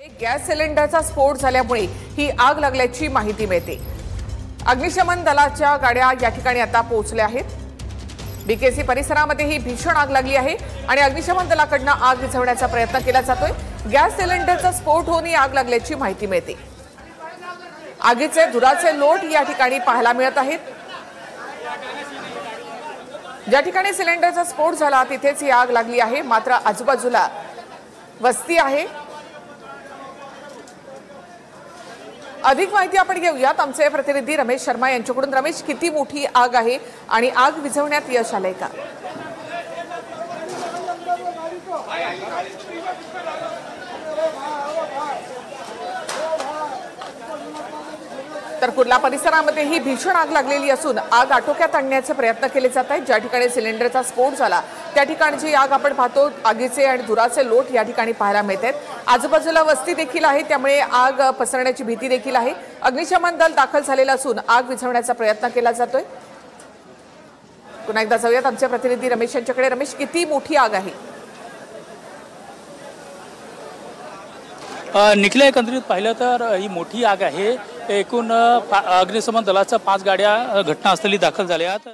Gas सिलेंडरचा स्फोट झाल्यामुळे ही आग लागल्याची माहिती मिळते। अग्निशमन दलाच्या गाड्या या ठिकाणी आता पोहोचल्या आहेत। बीकेसी परिसरामध्ये ही भीषण आग लागली आहे आणि अग्निशमन दलाकडून आग विझवण्याचा प्रयत्न केला जातोय। गॅस सिलेंडरचा स्फोट होऊन ही आग लागल्याची माहिती मिळते। आगीचे धुराचे लोट या ठिकाणी पाहायला मिळत आहेत। ज्या ठिकाणी सिलेंडरचा स्फोट झाला तिथेच ही आग लागली आहे, मात्र आजूबाजूला वस्ती आहे। अधिक माहिती आपण घेऊयात आमचे प्रतिनिधी रमेश शर्मा यांच्याकडून। रमेश, किती मोठी आग आहे आणि आग विझवण्यात यश आलंय का? तर कुर्ला परिसरामध्ये ही भीषण आग लागलेली असून आग आटोक्यात आणण्याचे प्रयत्न केले जात आहेत। ज्या ठिकाणी सिलेंडरचा स्फोट झाला त्या ठिकाणची आग आपण पाहतो, आगीचे आणि धुराचे लोट या ठिकाणी पाहायला मिळतात। आजूबाजूला वस्ती देखील आहे, त्यामुळे आग पसरण्याची भीती देखील आहे। अग्निशमन दल दाखल झालेलं असून आग विझवण्याचा प्रयत्न केला जातोय। पुन्हा एकदा जाऊयात आमचे प्रतिनिधी रमेश यांच्याकडे। रमेश, किती मोठी आग आहे? निखिल, एकंदरीत पाहिलं तर ही मोठी आग आहे। एकूण अग्निशमन दलाच्या 5 गाड्या घटनास्थळी दाखल झाल्या आहेत।